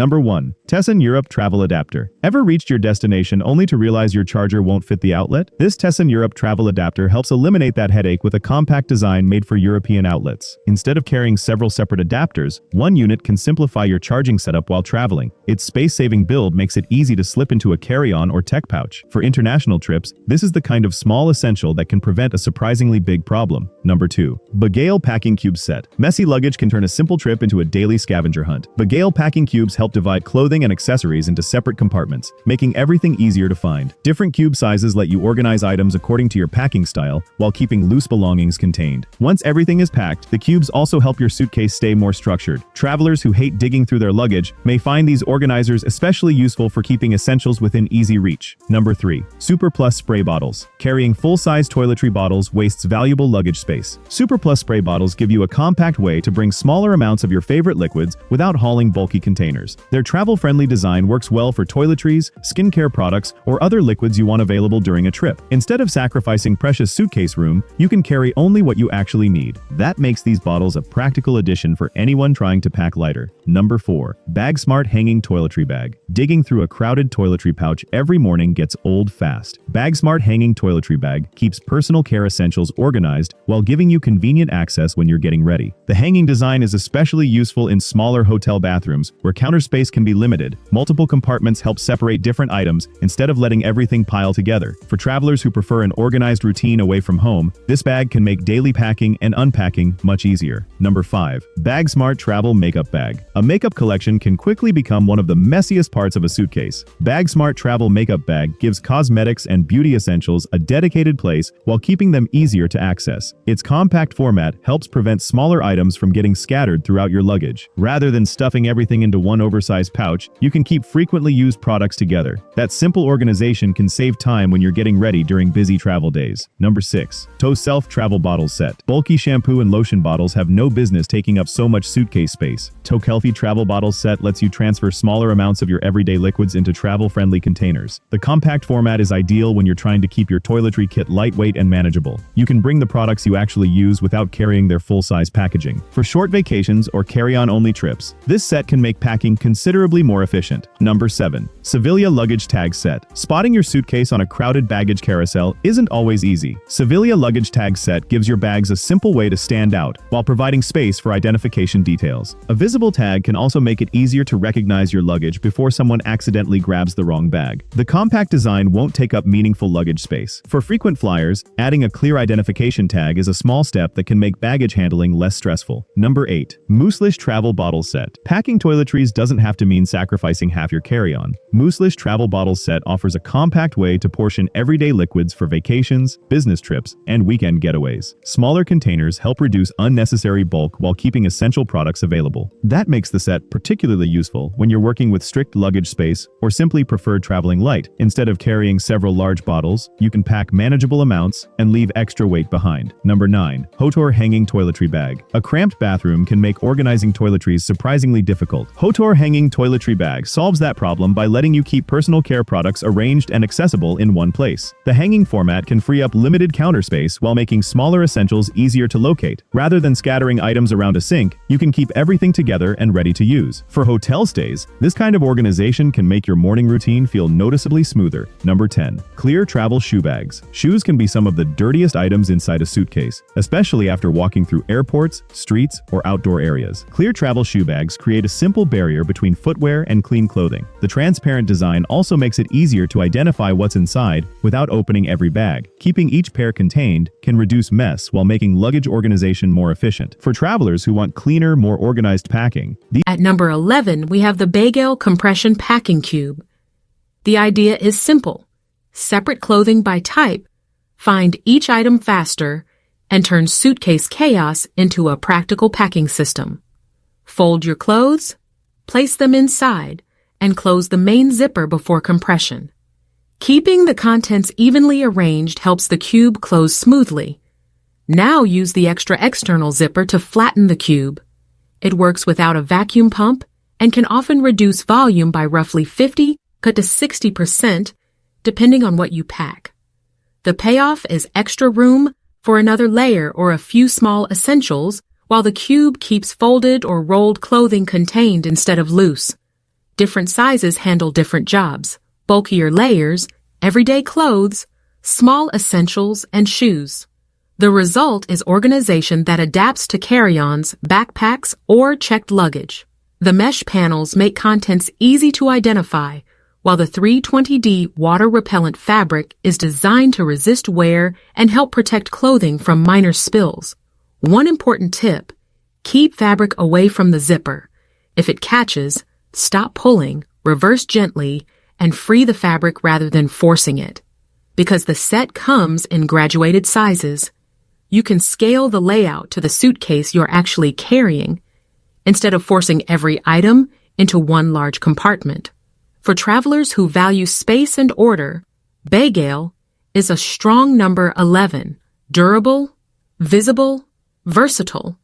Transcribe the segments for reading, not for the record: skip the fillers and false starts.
Number 1. TESSAN Europe Travel Adapter. Ever reached your destination only to realize your charger won't fit the outlet? This TESSAN Europe Travel Adapter helps eliminate that headache with a compact design made for European outlets. Instead of carrying several separate adapters, one unit can simplify your charging setup while traveling. Its space-saving build makes it easy to slip into a carry-on or tech pouch. For international trips, this is the kind of small essential that can prevent a surprisingly big problem. Number 2. BAGAIL Packing Cube Set. Messy luggage can turn a simple trip into a daily scavenger hunt. BAGAIL packing cubes help divide clothing and accessories into separate compartments, making everything easier to find. Different cube sizes let you organize items according to your packing style, while keeping loose belongings contained. Once everything is packed, the cubes also help your suitcase stay more structured. Travelers who hate digging through their luggage may find these organizers especially useful for keeping essentials within easy reach. Number 3. Super Plus Spray Bottles. Carrying full-size toiletry bottles wastes valuable luggage space. Super Plus spray bottles give you a compact way to bring smaller amounts of your favorite liquids without hauling bulky containers. Their travel-friendly design works well for toiletries, skincare products, or other liquids you want available during a trip. Instead of sacrificing precious suitcase room, you can carry only what you actually need. That makes these bottles a practical addition for anyone trying to pack lighter. Number 4. BAGSMART Hanging Toiletry Bag. Digging through a crowded toiletry pouch every morning gets old fast. BAGSMART Hanging Toiletry Bag keeps personal care essentials organized while giving you convenient access when you're getting ready. The hanging design is especially useful in smaller hotel bathrooms where counter space can be limited. Multiple compartments help separate different items instead of letting everything pile together. For travelers who prefer an organized routine away from home, this bag can make daily packing and unpacking much easier. Number 5. BAGSMART Travel Makeup Bag. A makeup collection can quickly become one of the messiest parts of a suitcase. BAGSMART Travel Makeup Bag gives cosmetics and beauty essentials a dedicated place while keeping them easier to access. Its compact format helps prevent smaller items from getting scattered throughout your luggage. Rather than stuffing everything into one oversized pouch, you can keep frequently used products together. That simple organization can save time when you're getting ready during busy travel days. Number 6. Tocelffe Travel Bottle Set. Bulky shampoo and lotion bottles have no business taking up so much suitcase space. Tocelffe Travel Bottle Set lets you transfer smaller amounts of your everyday liquids into travel-friendly containers. The compact format is ideal when you're trying to keep your toiletry kit lightweight and manageable. You can bring the products you actually use without carrying their full-size packaging. For short vacations or carry-on-only trips, this set can make packing considerably more efficient. Number 7. SEAVILIA Luggage Tag Set. Spotting your suitcase on a crowded baggage carousel isn't always easy. SEAVILIA Luggage Tag Set gives your bags a simple way to stand out while providing space for identification details. A visible tag can also make it easier to recognize your luggage before someone accidentally grabs the wrong bag. The compact design won't take up meaningful luggage space. For frequent flyers, adding a clear identification tag is a small step that can make baggage handling less stressful. Number 8. Mouselish Travel Bottle Set. Packing toiletries doesn't have to mean sacrificing half your carry-on. Mouselish Travel Bottle Set offers a compact way to portion everyday liquids for vacations, business trips, and weekend getaways. Smaller containers help reduce unnecessary bulk while keeping essential products available. That makes the set particularly useful when you're working with strict luggage space or simply prefer traveling light. Instead of carrying several large bottles, you can pack manageable amounts and leave extra weight behind. Number 9. Hotor Hanging Toiletry Bag. A cramped bathroom can make organizing toiletries surprisingly difficult. Hotor Hanging Toiletry Bag solves that problem by letting you keep personal care products arranged and accessible in one place. The hanging format can free up limited counter space while making smaller essentials easier to locate. Rather than scattering items around a sink, you can keep everything together and ready to use. For hotel stays, this kind of organization can make your morning routine feel noticeably smoother. Number 10. Clear Travel Shoe Bags. Shoes can be some of the dirtiest items inside a suitcase, especially after walking through airports, streets, or outdoor areas. Clear travel shoe bags create a simple barrier between footwear and clean clothing. The transparent design also makes it easier to identify what's inside without opening every bag. Keeping each pair contained can reduce mess while making luggage organization more efficient. For travelers who want cleaner, more organized packing, At number 11, we have the BAGAIL Compression Packing Cube. The idea is simple. Separate clothing by type, find each item faster, and turn suitcase chaos into a practical packing system. Fold your clothes, place them inside, and close the main zipper before compression. Keeping the contents evenly arranged helps the cube close smoothly. Now use the extra external zipper to flatten the cube. It works without a vacuum pump and can often reduce volume by roughly 50 to 60%, depending on what you pack. The payoff is extra room for another layer or a few small essentials, while the cube keeps folded or rolled clothing contained instead of loose. Different sizes handle different jobs: bulkier layers, everyday clothes, small essentials, and shoes. The result is organization that adapts to carry-ons, backpacks, or checked luggage. The mesh panels make contents easy to identify, while the 320D water-repellent fabric is designed to resist wear and help protect clothing from minor spills. One important tip: keep fabric away from the zipper. If it catches, stop pulling, reverse gently, and free the fabric rather than forcing it. Because the set comes in graduated sizes, you can scale the layout to the suitcase you're actually carrying instead of forcing every item into one large compartment. For travelers who value space and order, BAGAIL is a strong number 11, durable, visible, versatile,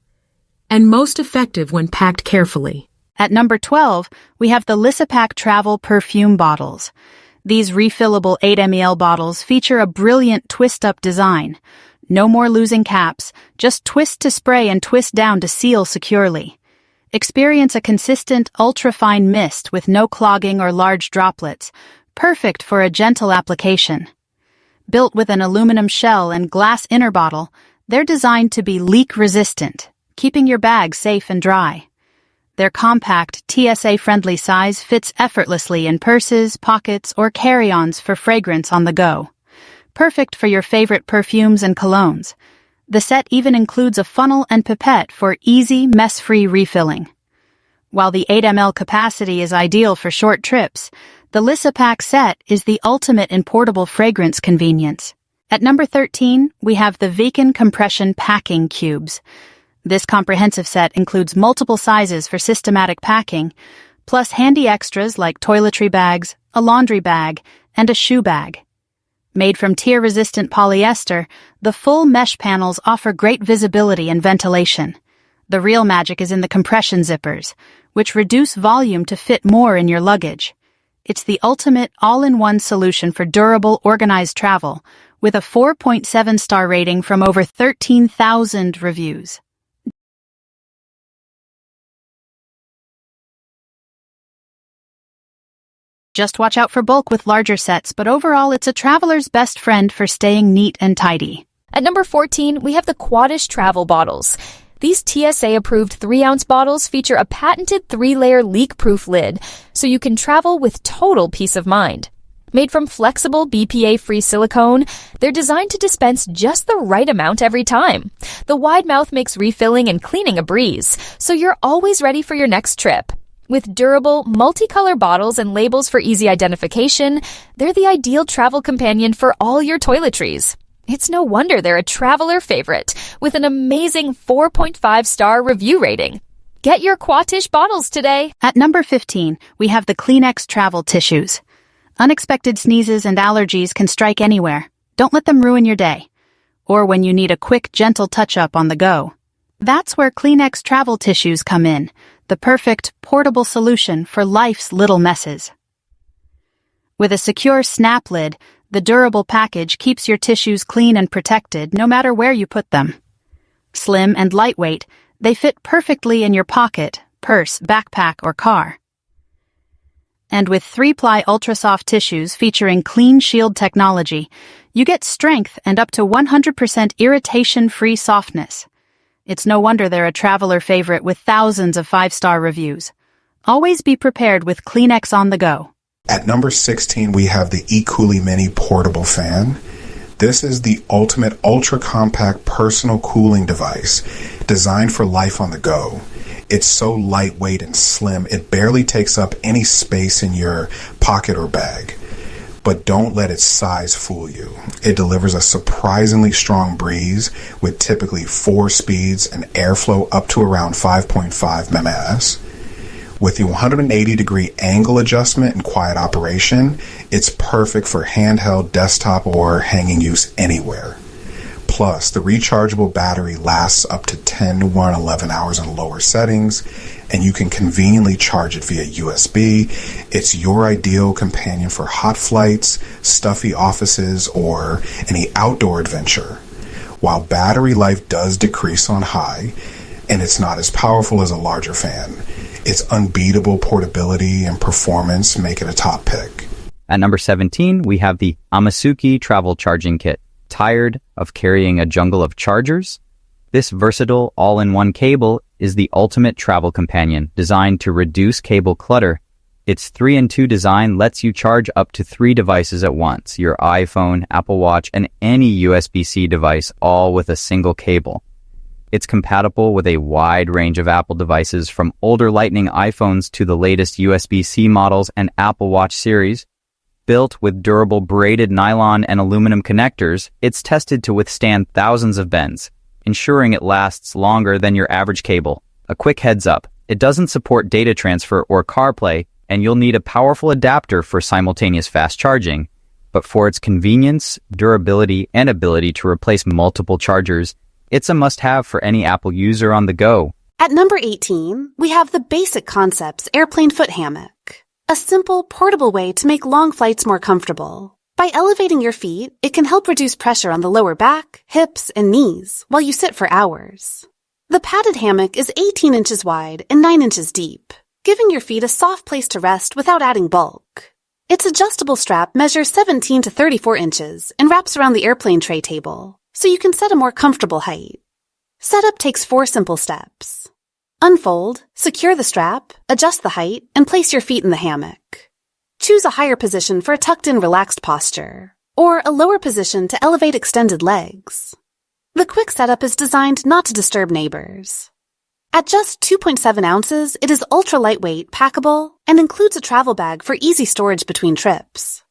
and most effective when packed carefully. At number 12, we have the LISAPACK Travel Perfume Bottles. These refillable 8 ml bottles feature a brilliant twist-up design. No more losing caps, just twist to spray and twist down to seal securely. Experience a consistent, ultra-fine mist with no clogging or large droplets, perfect for a gentle application. Built with an aluminum shell and glass inner bottle, they're designed to be leak-resistant, keeping your bag safe and dry. Their compact, TSA-friendly size fits effortlessly in purses, pockets, or carry-ons for fragrance on the go. Perfect for your favorite perfumes and colognes. The set even includes a funnel and pipette for easy, mess-free refilling. While the 8 ml capacity is ideal for short trips, the LISAPACK set is the ultimate in portable fragrance convenience. At number 13, we have the Veken Compression Packing Cubes. This comprehensive set includes multiple sizes for systematic packing, plus handy extras like toiletry bags, a laundry bag, and a shoe bag. Made from tear-resistant polyester, the full mesh panels offer great visibility and ventilation. The real magic is in the compression zippers, which reduce volume to fit more in your luggage. It's the ultimate all-in-one solution for durable, organized travel, with a 4.7-star rating from over 13,000 reviews. Just watch out for bulk with larger sets, but overall it's a traveler's best friend for staying neat and tidy. At number 14, we have the Quatish travel bottles. These TSA-approved 3-ounce bottles feature a patented 3-layer leak-proof lid, so you can travel with total peace of mind. Made from flexible, BPA-free silicone, they're designed to dispense just the right amount every time. The wide mouth makes refilling and cleaning a breeze, so you're always ready for your next trip. With durable, multicolor bottles and labels for easy identification, they're the ideal travel companion for all your toiletries. It's no wonder they're a traveler favorite, with an amazing 4.5-star review rating. Get your Quatish bottles today! At number 15, we have the Kleenex travel tissues. Unexpected sneezes and allergies can strike anywhere. Don't let them ruin your day. Or when you need a quick, gentle touch-up on the go. That's where Kleenex travel tissues come in, the perfect, portable solution for life's little messes. With a secure snap lid, the durable package keeps your tissues clean and protected no matter where you put them. Slim and lightweight, they fit perfectly in your pocket, purse, backpack, or car. And with 3-ply ultra-soft tissues featuring Clean Shield technology, you get strength and up to 100% irritation-free softness. It's no wonder they're a traveler favorite with thousands of 5-star reviews. Always be prepared with Kleenex on the go. At number 16, we have the Aecooly Mini Portable Fan. This is the ultimate ultra-compact personal cooling device designed for life on the go. It's so lightweight and slim, it barely takes up any space in your pocket or bag. But don't let its size fool you. It delivers a surprisingly strong breeze with typically 4 speeds and airflow up to around 5.5 ms. With the 180-degree angle adjustment and quiet operation, it's perfect for handheld, desktop, or hanging use anywhere. Plus, the rechargeable battery lasts up to 10 to 11 hours in lower settings, and you can conveniently charge it via USB. It's your ideal companion for hot flights, stuffy offices, or any outdoor adventure. While battery life does decrease on high, and it's not as powerful as a larger fan, Its unbeatable portability and performance make it a top pick. At number 17, we have the Amasuki Travel Charging Kit. Tired of carrying a jungle of chargers? This versatile all-in-one cable is the ultimate travel companion, designed to reduce cable clutter. Its 3-in-2 design lets you charge up to 3 devices at once, your iPhone, Apple Watch, and any USB-C device, all with a single cable. It's compatible with a wide range of Apple devices, from older Lightning iPhones to the latest USB-C models and Apple Watch series. Built with durable braided nylon and aluminum connectors, it's tested to withstand thousands of bends, ensuring it lasts longer than your average cable. A quick heads up, it doesn't support data transfer or CarPlay, and you'll need a powerful adapter for simultaneous fast charging. But for its convenience, durability, and ability to replace multiple chargers, it's a must-have for any Apple user on the go. At number 18, we have the Basic Concepts Airplane Foot Hammock. A simple, portable way to make long flights more comfortable. By elevating your feet, it can help reduce pressure on the lower back, hips, and knees while you sit for hours. The padded hammock is 18 inches wide and 9 inches deep, giving your feet a soft place to rest without adding bulk. Its adjustable strap measures 17 to 34 inches and wraps around the airplane tray table, so you can set a more comfortable height. Setup takes 4 simple steps. Unfold, secure the strap, adjust the height, and place your feet in the hammock. Choose a higher position for a tucked-in relaxed posture, or a lower position to elevate extended legs. The quick setup is designed not to disturb neighbors. At just 2.7 ounces, it is ultra-lightweight, packable, and includes a travel bag for easy storage between trips.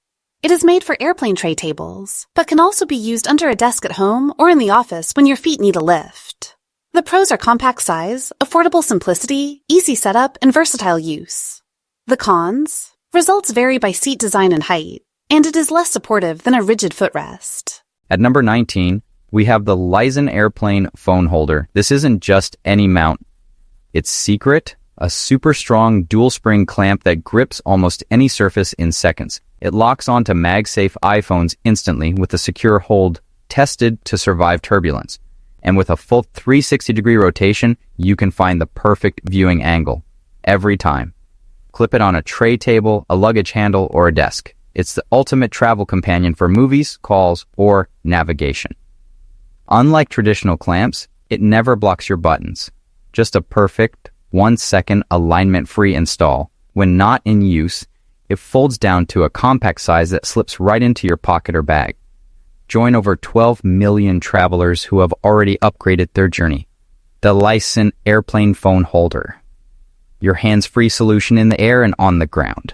It is made for airplane tray tables, but can also be used under a desk at home or in the office when your feet need a lift. The pros are compact size, affordable simplicity, easy setup, and versatile use. The cons? Results vary by seat design and height, and it is less supportive than a rigid footrest. At number 19, we have the LISEN Airplane Phone Holder. This isn't just any mount. It's secret, a super strong dual spring clamp that grips almost any surface in seconds. It locks onto MagSafe iPhones instantly with a secure hold tested to survive turbulence. And with a full 360-degree rotation, you can find the perfect viewing angle every time. Clip it on a tray table, a luggage handle, or a desk. It's the ultimate travel companion for movies, calls, or navigation. Unlike traditional clamps, it never blocks your buttons. Just a perfect 1-second alignment-free install. When not in use, it folds down to a compact size that slips right into your pocket or bag. Join over 12 million travelers who have already upgraded their journey. The LISEN Airplane Phone Holder. Your hands-free solution in the air and on the ground.